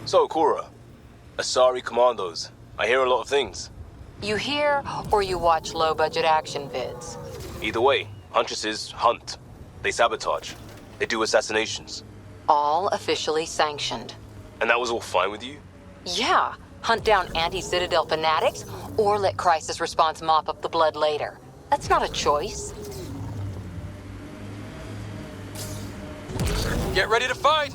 So, Cora, Asari Commandos. I hear a lot of things. You hear or you watch low-budget action vids? Either way, Huntresses hunt. They sabotage. They do assassinations. All officially sanctioned. And that was all fine with you? Yeah, hunt down anti-Citadel fanatics, or let crisis response mop up the blood later. That's not a choice. Get ready to fight!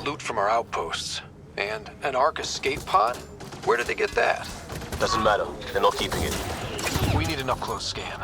Loot from our outposts. And an Ark escape pod? Where did they get that? Doesn't matter. They're not keeping it. We need an up-close scan.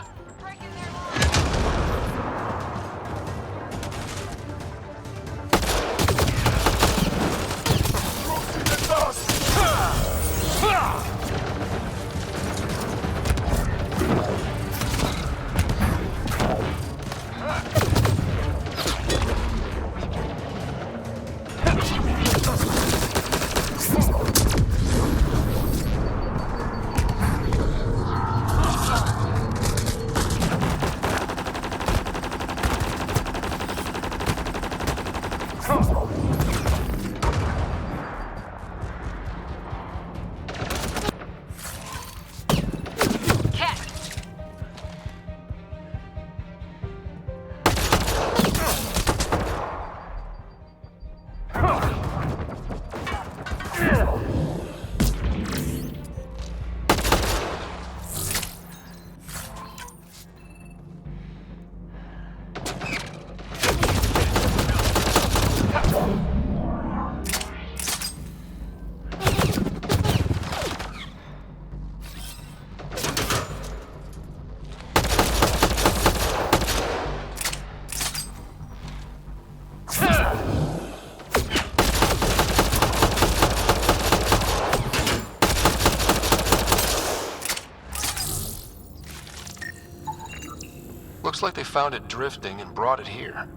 Looks like they found it drifting and brought it here.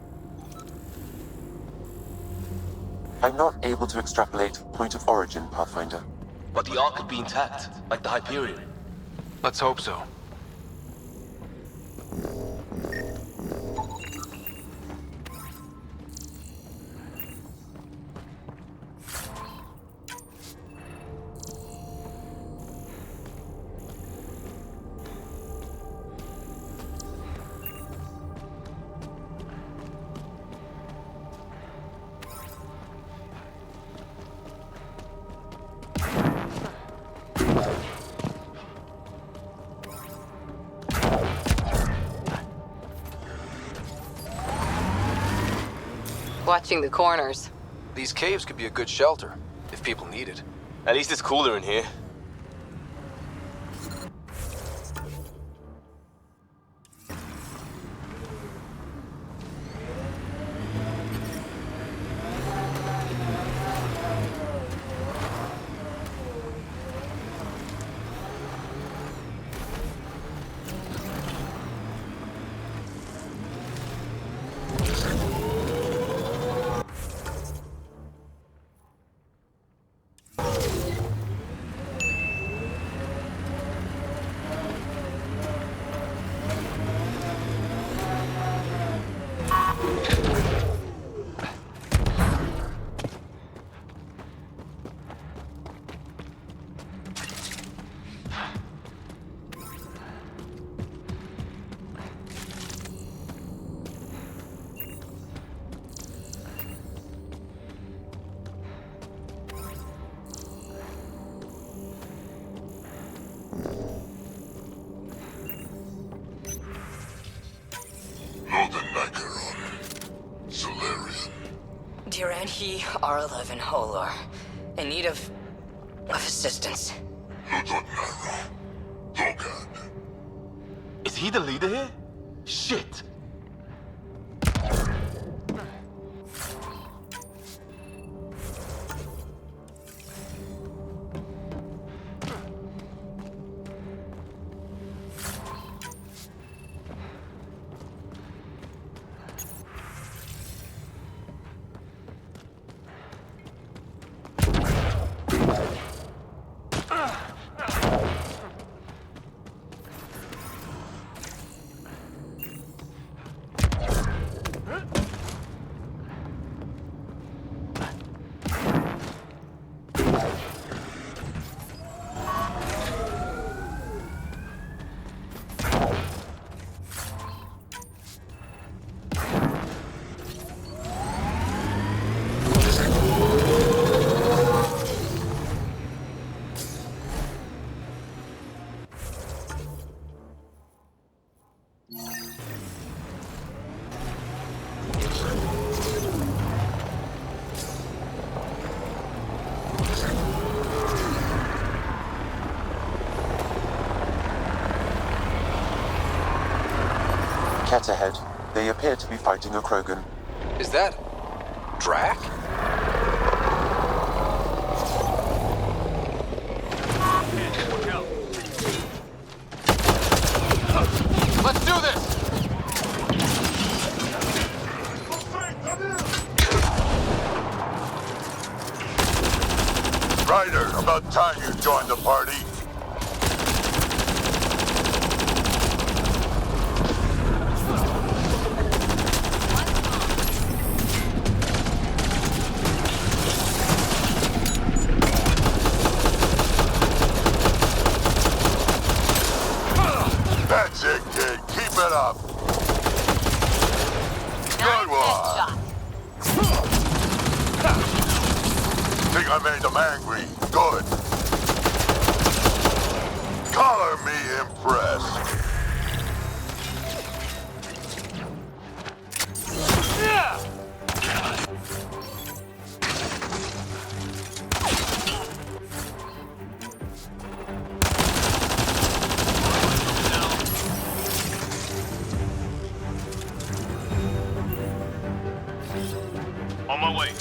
I'm not able to extrapolate point of origin, Pathfinder. But the Ark could be intact, like the Hyperion. Let's hope so. Watching the corners. These caves could be a good shelter, if people need it. At least it's cooler in here. He R11 Holar. In need of of assistance. Is he the leader here? Shit! Cat ahead. They appear to be fighting a Krogan. Is that... Drac? Let's do this! Ryder, about time you joined the party. That's it, kid. Keep it up. Good one. Think I made them angry. Good. Color me impressed. On my way.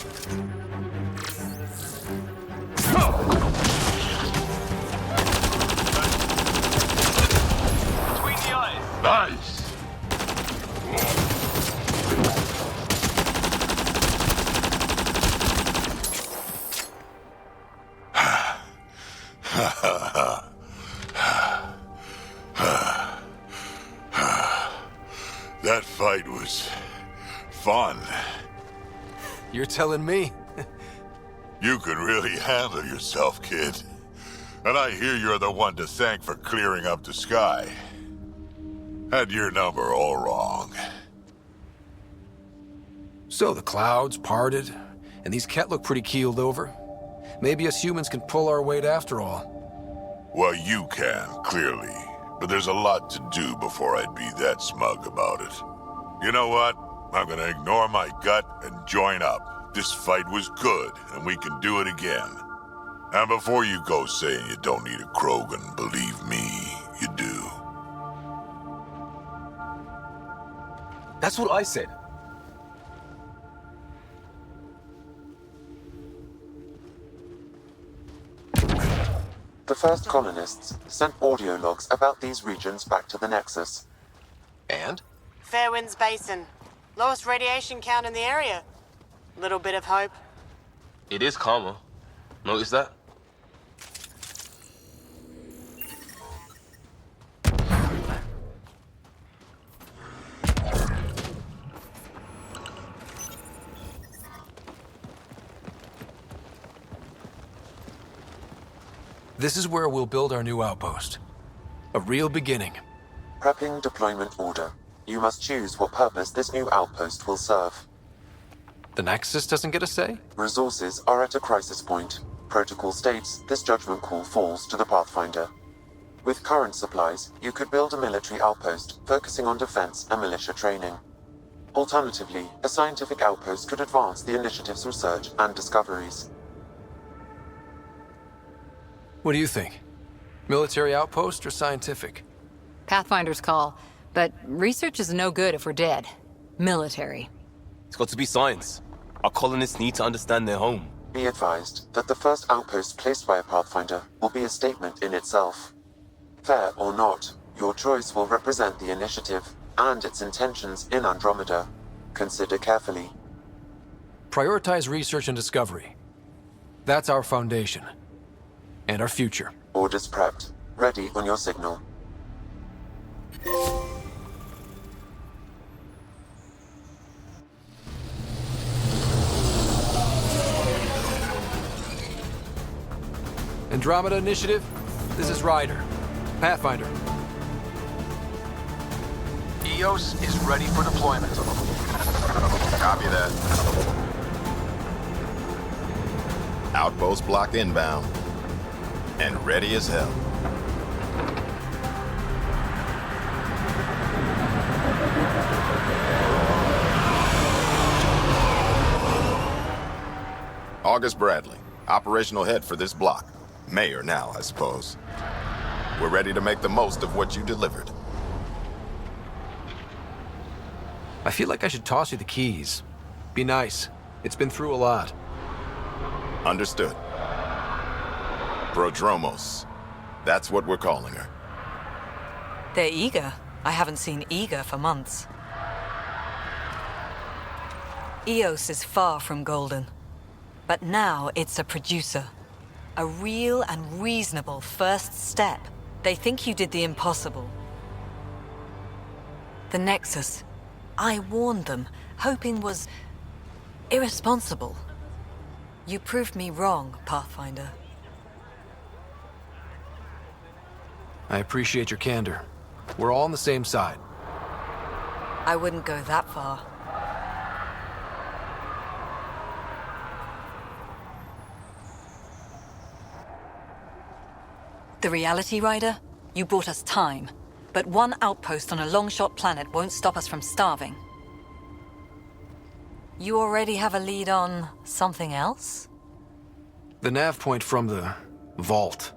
Between the eyes. Nice. That fight was fun. You're telling me? You can really handle yourself, kid. And I hear you're the one to thank for clearing up the sky. Had your number all wrong. So the clouds parted, and these Ket look pretty keeled over. Maybe us humans can pull our weight after all. Well, you can, clearly. But there's a lot to do before I'd be that smug about it. You know what? I'm gonna ignore my gut and join up. This fight was good, and we can do it again. And before you go saying you don't need a Krogan, believe me, you do. That's what I said. The first colonists sent audio logs about these regions back to the Nexus. And? Fairwinds Basin. Lowest radiation count in the area. Little bit of hope. It is calmer. Notice that? This is where we'll build our new outpost. A real beginning. Prepping deployment order. You must choose what purpose this new outpost will serve. The Nexus doesn't get a say? Resources are at a crisis point. Protocol states this judgment call falls to the Pathfinder. With current supplies, you could build a military outpost focusing on defense and militia training. Alternatively, a scientific outpost could advance the initiative's research and discoveries. What do you think? Military outpost or scientific? Pathfinder's call, but research is no good if we're dead. Military. It's got to be science. Our colonists need to understand their home. Be advised that the first outpost placed by a Pathfinder will be a statement in itself. Fair or not, your choice will represent the initiative and its intentions in Andromeda. Consider carefully. Prioritize research and discovery. That's our foundation. And our future. Orders prepped. Ready on your signal. Andromeda Initiative, this is Ryder. Pathfinder. EOS is ready for deployment. Copy that. Outpost block inbound. And ready as hell. August Bradley, operational head for this block. Mayor now, I suppose. We're ready to make the most of what you delivered. I feel like I should toss you the keys. Be nice. It's been through a lot. Understood. Prodromos. That's what we're calling her. They're eager. I haven't seen eager for months. EOS is far from golden. But now it's a producer. A real and reasonable first step. They think you did the impossible. The Nexus. I warned them, hoping was irresponsible. You proved me wrong, Pathfinder. I appreciate your candor. We're all on the same side. I wouldn't go that far. The reality, Ryder? You bought us time. But one outpost on a long-shot planet won't stop us from starving. You already have a lead on something else? The nav point from the vault.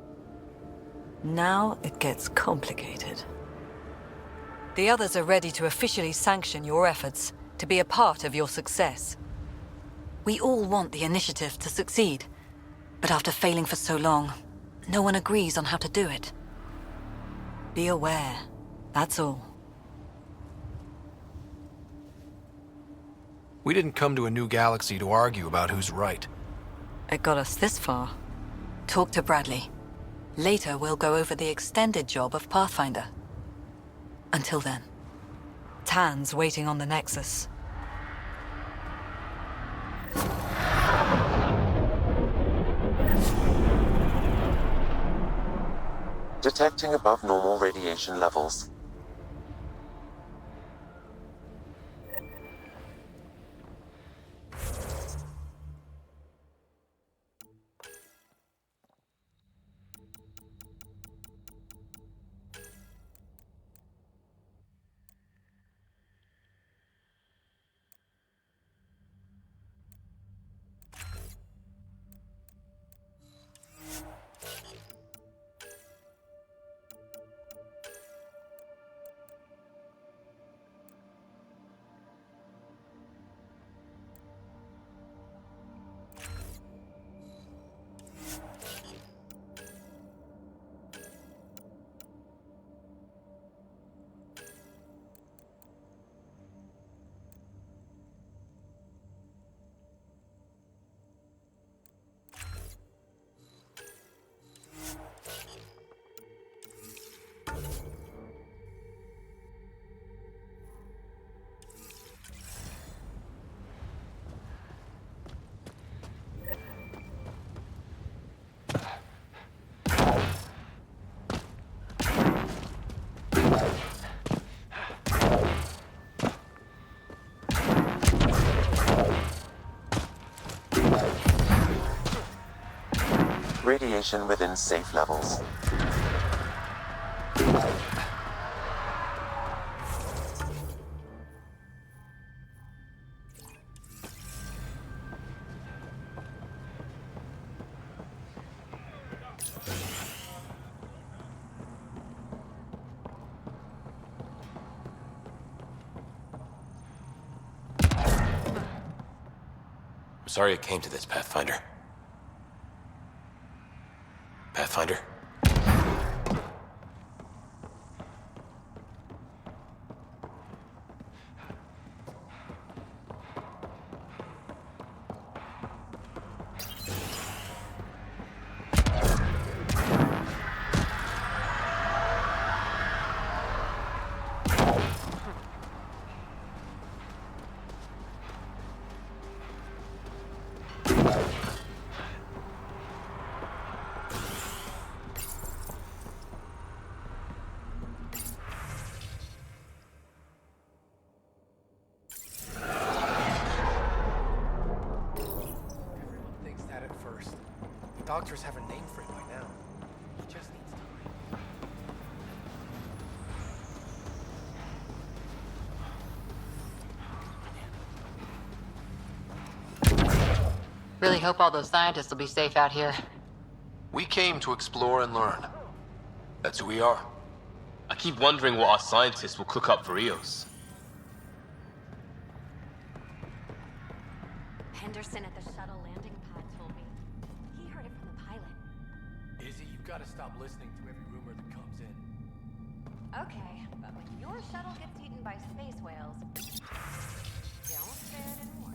Now it gets complicated. The others are ready to officially sanction your efforts, to be a part of your success. We all want the initiative to succeed, but after failing for so long, no one agrees on how to do it. Be aware, that's all. We didn't come to a new galaxy to argue about who's right. It got us this far. Talk to Bradley. Later, we'll go over the extended job of Pathfinder. Until then, Tan's waiting on the Nexus. Detecting above normal radiation levels. Radiation within safe levels. sorry it came to this, Pathfinder. Pathfinder? Doctors have a name for it by now. It just needs time. Really hope all those scientists will be safe out here. We came to explore and learn. That's who we are. I keep wondering what our scientists will cook up for Eos. Henderson at the shuttle landing pad told me. He heard it from the pilot. Izzy, you've got to stop listening to every rumor that comes in. Okay, but when your shuttle gets eaten by space whales, don't say it anymore.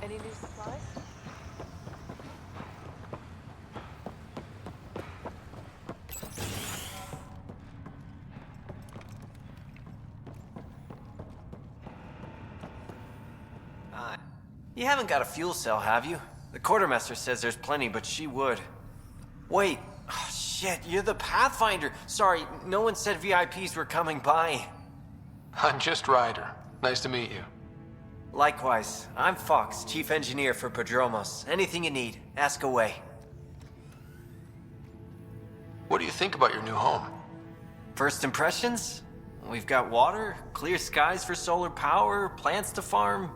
Any new supplies? You haven't got a fuel cell, have you? The quartermaster says there's plenty, but she would. Wait. Oh, shit, you're the Pathfinder. Sorry, no one said VIPs were coming by. I'm just Ryder. Nice to meet you. Likewise. I'm Fox, chief engineer for Padromos. Anything you need, ask away. What do you think about your new home? First impressions? We've got water, clear skies for solar power, plants to farm.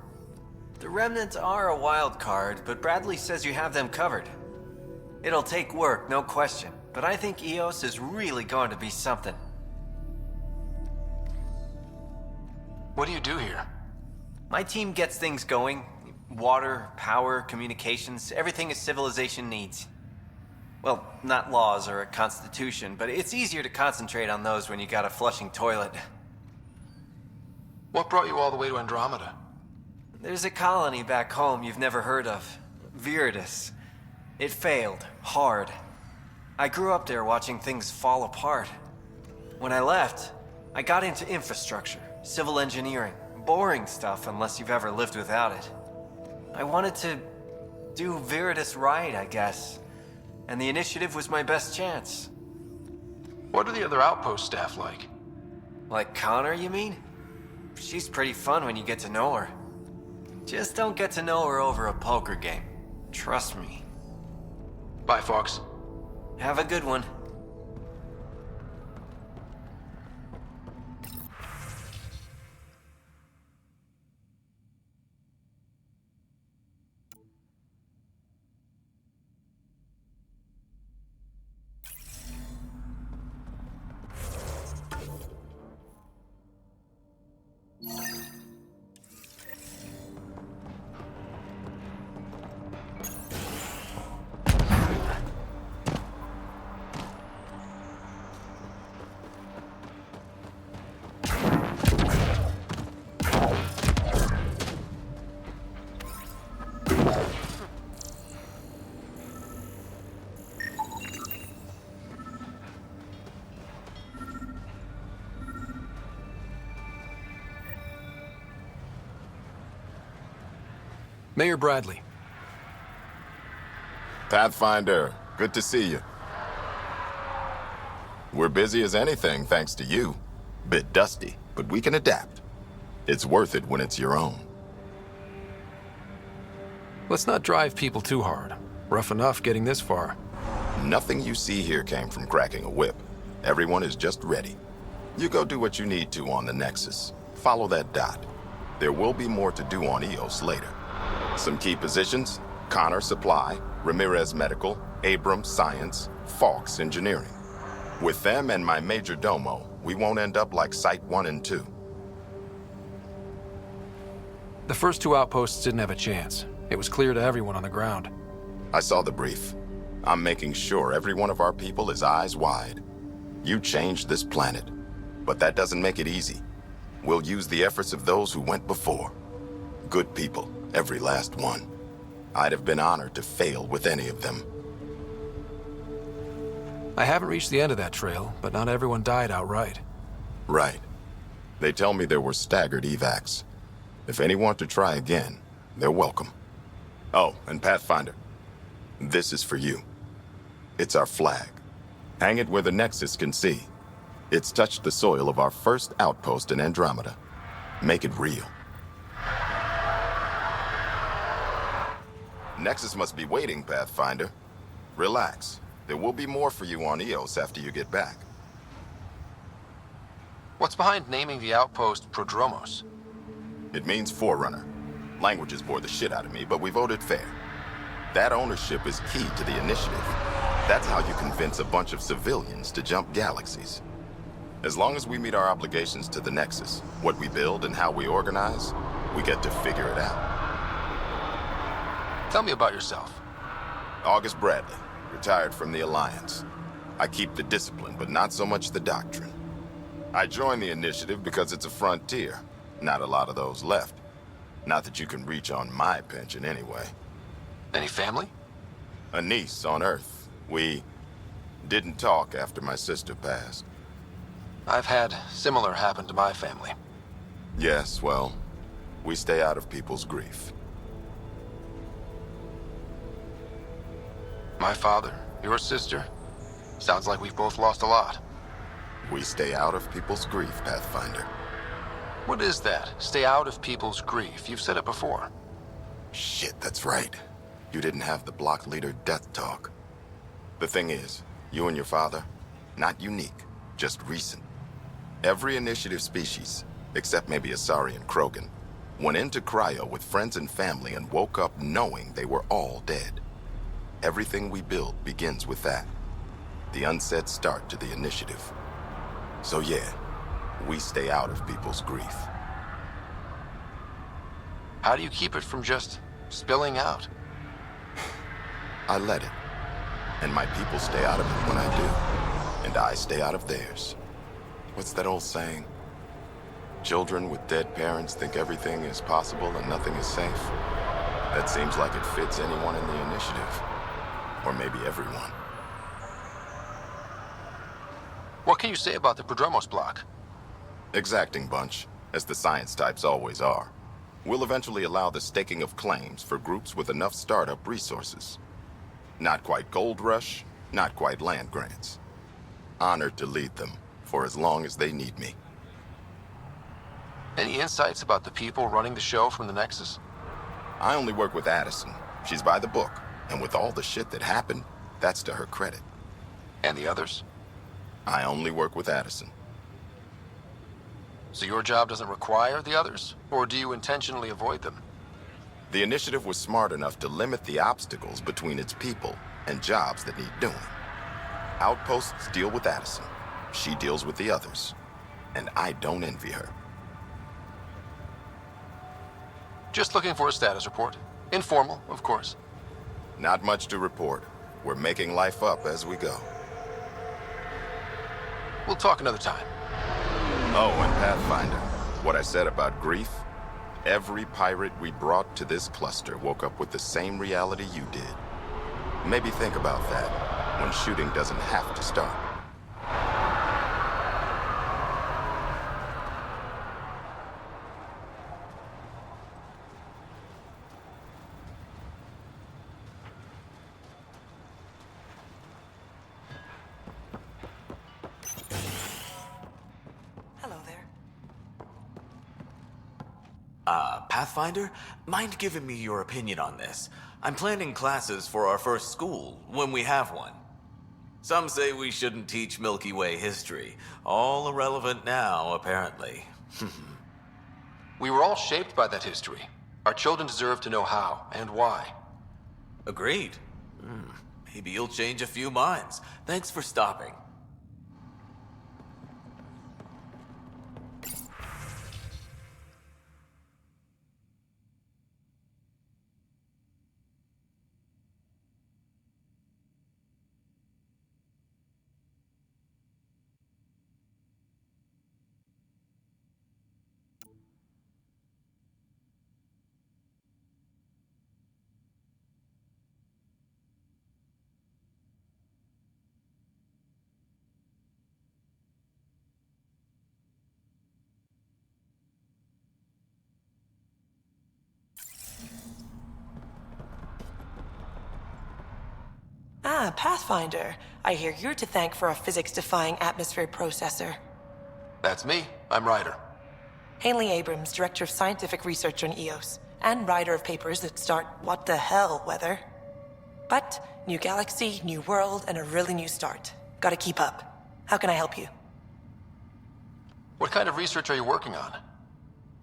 The remnants are a wild card, but Bradley says you have them covered. It'll take work, no question, but I think Eos is really going to be something. What do you do here? My team gets things going. Water, power, communications, everything a civilization needs. Well, not laws or a constitution, but it's easier to concentrate on those when you got a flushing toilet. What brought you all the way to Andromeda? There's a colony back home you've never heard of. Viridis. It failed. Hard. I grew up there watching things fall apart. When I left, I got into infrastructure, civil engineering. Boring stuff unless you've ever lived without it. I wanted to do Viridis right, I guess. And the initiative was my best chance. What are the other outpost staff like? Like Connor, you mean? She's pretty fun when you get to know her. Just don't get to know her over a poker game. Trust me. Bye, Fox. Have a good one. Mayor Bradley. Pathfinder, good to see you. We're busy as anything thanks to you. Bit dusty, but we can adapt. It's worth it when it's your own. Let's not drive people too hard. Rough enough getting this far. Nothing you see here came from cracking a whip. Everyone is just ready. You go do what you need to on the Nexus. Follow that dot. There will be more to do on EOS later. Some key positions: Connor Supply, Ramirez Medical, Abrams Science, Falks Engineering. With them and my major domo, we won't end up like Site 1 and 2. The first two outposts didn't have a chance. It was clear to everyone on the ground. I saw the brief. I'm making sure every one of our people is eyes wide. You changed this planet, but that doesn't make it easy. We'll use the efforts of those who went before. Good people, every last one. I'd have been honored to fail with any of them. I haven't reached the end of that trail, but not everyone died outright. Right. They tell me there were staggered evacs. If any want to try again, they're welcome. Oh, and Pathfinder, this is for you. It's our flag. Hang it where the Nexus can see. It's touched the soil of our first outpost in Andromeda. Make it real. Nexus must be waiting, Pathfinder. Relax. There will be more for you on EOS after you get back. What's behind naming the outpost Prodromos? It means Forerunner. Languages bore the shit out of me, but we voted fair. That ownership is key to the initiative. That's how you convince a bunch of civilians to jump galaxies. As long as we meet our obligations to the Nexus, what we build and how we organize, we get to figure it out. Tell me about yourself. August Bradley, retired from the Alliance. I keep the discipline, but not so much the doctrine. I joined the initiative because it's a frontier. Not a lot of those left. Not that you can reach on my pension anyway. Any family? A niece on Earth. We didn't talk after my sister passed. I've had similar happen to my family. Yes, well, we stay out of people's grief. My father, your sister. Sounds like we've both lost a lot. We stay out of people's grief, Pathfinder. What is that? Stay out of people's grief. You've said it before. Shit, that's right. You didn't have the block leader death talk. The thing is, you and your father, not unique, just recent. Every initiative species, except maybe Asari and Krogan, went into cryo with friends and family and woke up knowing they were all dead. Everything we build begins with that. The unsaid start to the initiative. So yeah, we stay out of people's grief. How do you keep it from just spilling out? I let it. And my people stay out of it when I do. And I stay out of theirs. What's that old saying? Children with dead parents think everything is possible and nothing is safe. That seems like it fits anyone in the initiative. Or maybe everyone. What can you say about the Prodromos block? Exacting bunch, as the science types always are. We'll eventually allow the staking of claims for groups with enough startup resources. Not quite gold rush, not quite land grants. Honored to lead them, for as long as they need me. Any insights about the people running the show from the Nexus? I only work with Addison. She's by the book, and with all the shit that happened, that's to her credit. And the others? I only work with Addison. So your job doesn't require the others? Or do you intentionally avoid them? The initiative was smart enough to limit the obstacles between its people and jobs that need doing. Outposts deal with Addison. She deals with the others. And I don't envy her. Just looking for a status report. Informal, of course. Not much to report. We're making life up as we go. We'll talk another time. Oh, and Pathfinder, what I said about grief? Every pirate we brought to this cluster woke up with the same reality you did. Maybe think about that when shooting doesn't have to start. Pathfinder, mind giving me your opinion on this? I'm planning classes for our first school, when we have one. Some say we shouldn't teach Milky Way history. All irrelevant now, apparently. We were all shaped by that history. Our children deserve to know how and why. Agreed. Maybe you'll change a few minds. Thanks for stopping. Ah, Pathfinder. I hear you're to thank for a physics-defying atmosphere processor. That's me. I'm Ryder. Hanley Abrams, Director of Scientific Research on EOS, and writer of papers that start what the hell weather. But, new galaxy, new world, and a really new start. Gotta keep up. How can I help you? What kind of research are you working on?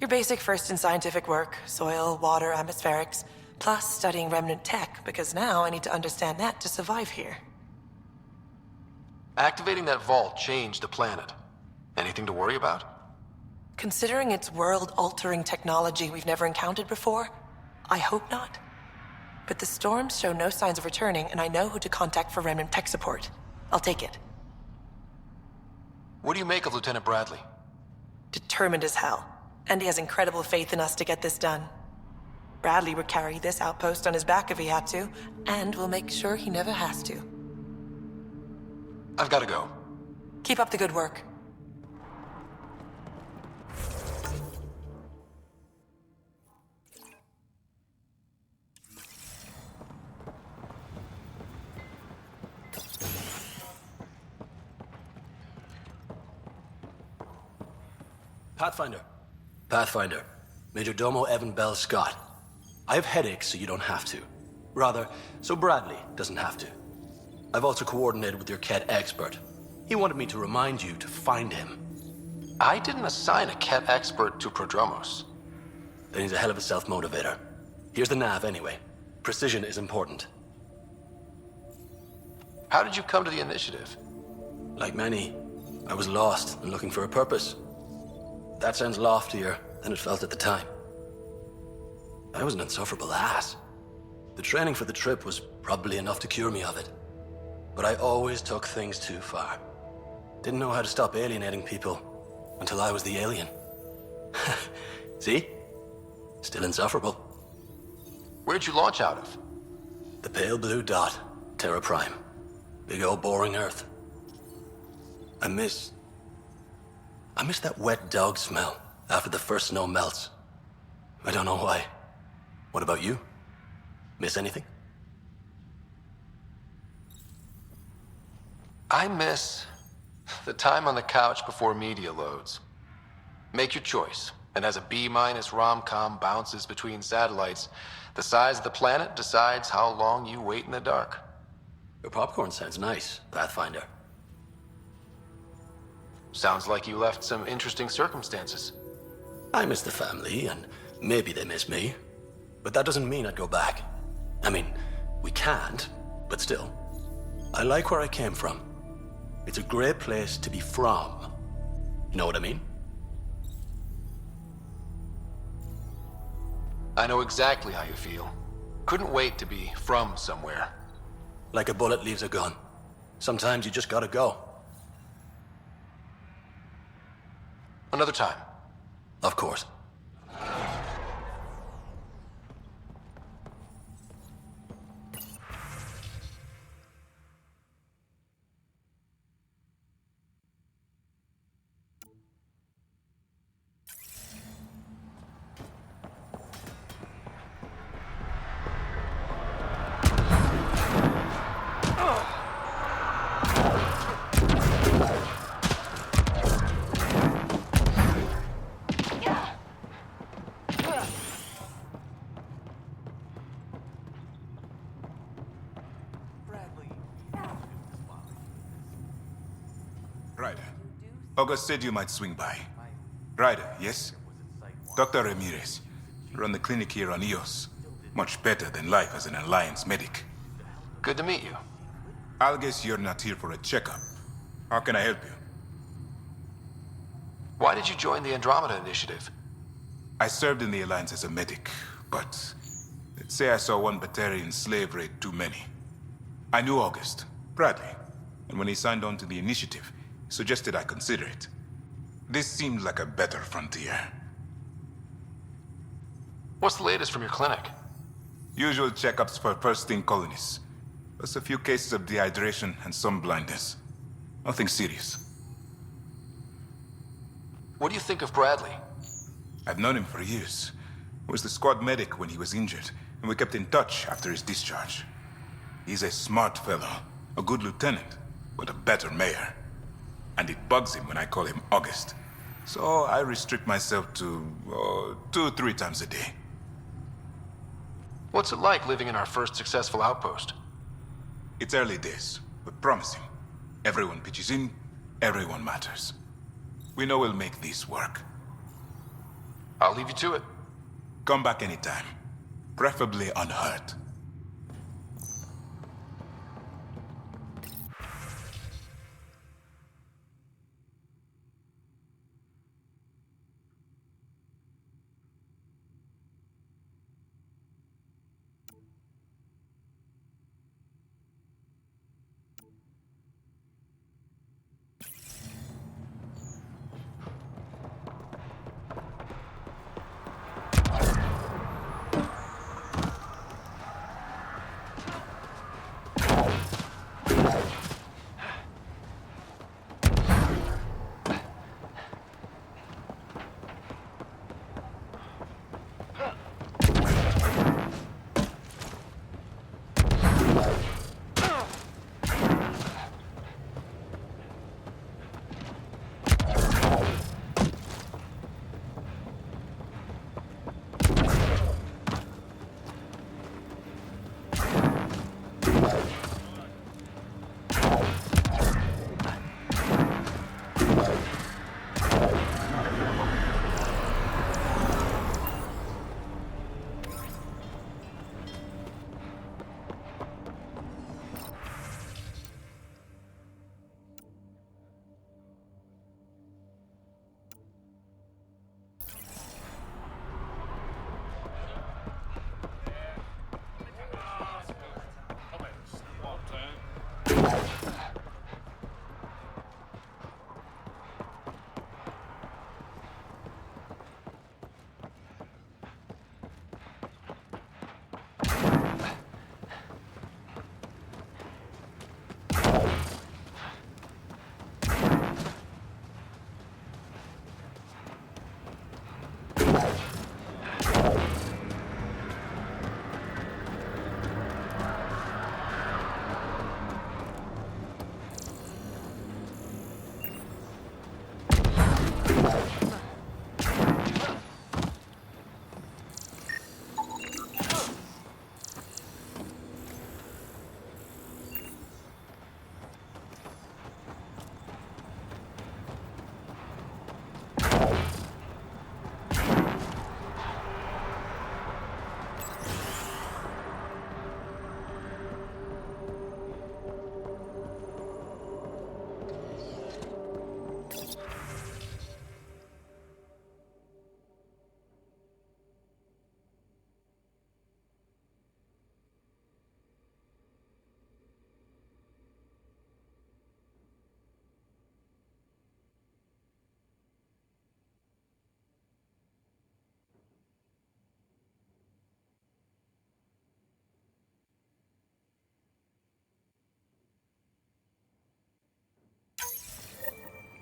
Your basic first in scientific work, soil, water, atmospherics, plus studying remnant tech, because now I need to understand that to survive here. Activating that vault changed the planet. Anything to worry about? Considering it's world-altering technology we've never encountered before, I hope not. But the storms show no signs of returning, and I know who to contact for remnant tech support. I'll take it. What do you make of Lieutenant Bradley? Determined as hell. And he has incredible faith in us to get this done. Bradley would carry this outpost on his back if he had to, and we'll make sure he never has to. I've got to go. Keep up the good work. Pathfinder. Pathfinder. Major Domo Evan Bell Scott. I have headaches, so you don't have to. Rather, so Bradley doesn't have to. I've also coordinated with your Ket expert. He wanted me to remind you to find him. I didn't assign a Ket expert to Prodromos. Then he's a hell of a self-motivator. Here's the nav anyway. Precision is important. How did you come to the initiative? Like many, I was lost and looking for a purpose. That sounds loftier than it felt at the time. I was an insufferable ass. The training for the trip was probably enough to cure me of it. But I always took things too far. Didn't know how to stop alienating people until I was the alien. See? Still insufferable. Where'd you launch out of? The pale blue dot, Terra Prime. Big old boring Earth. I miss that wet dog smell after the first snow melts. I don't know why. What about you? Miss anything? I miss the time on the couch before media loads. Make your choice, and as a B- rom-com bounces between satellites, the size of the planet decides how long you wait in the dark. Your popcorn sounds nice, Pathfinder. Sounds like you left some interesting circumstances. I miss the family, and maybe they miss me. But that doesn't mean I'd go back. I mean, we can't, but still. I like where I came from. It's a great place to be from. You know what I mean? I know exactly how you feel. Couldn't wait to be from somewhere. Like a bullet leaves a gun. Sometimes you just gotta go. Another time. Of course. August said you might swing by. Ryder, yes? Dr. Ramirez. Run the clinic here on Eos. Much better than life as an Alliance medic. Good to meet you. I'll guess you're not here for a checkup. How can I help you? Why did you join the Andromeda Initiative? I served in the Alliance as a medic, but let's say I saw one Batarian slave raid too many. I knew August, Bradley, and when he signed on to the Initiative, he suggested I consider it. This seemed like a better frontier. What's the latest from your clinic? Usual checkups for first-in colonists. Plus a few cases of dehydration and some blindness. Nothing serious. What do you think of Bradley? I've known him for years. I was the squad medic when he was injured, and we kept in touch after his discharge. He's a smart fellow, a good lieutenant, but a better mayor. And it bugs him when I call him August. So I restrict myself to 2-3 times a day. What's it like living in our first successful outpost? It's early days, but promising. Everyone pitches in, everyone matters. We know we'll make this work. I'll leave you to it. Come back anytime. Preferably unhurt.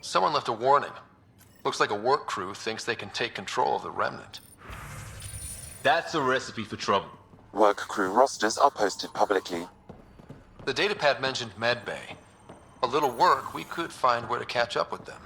Someone left a warning. Looks like a work crew thinks they can take control of the remnant. That's a recipe for trouble. Work crew rosters are posted publicly. The datapad mentioned medbay. A little work, we could find where to catch up with them.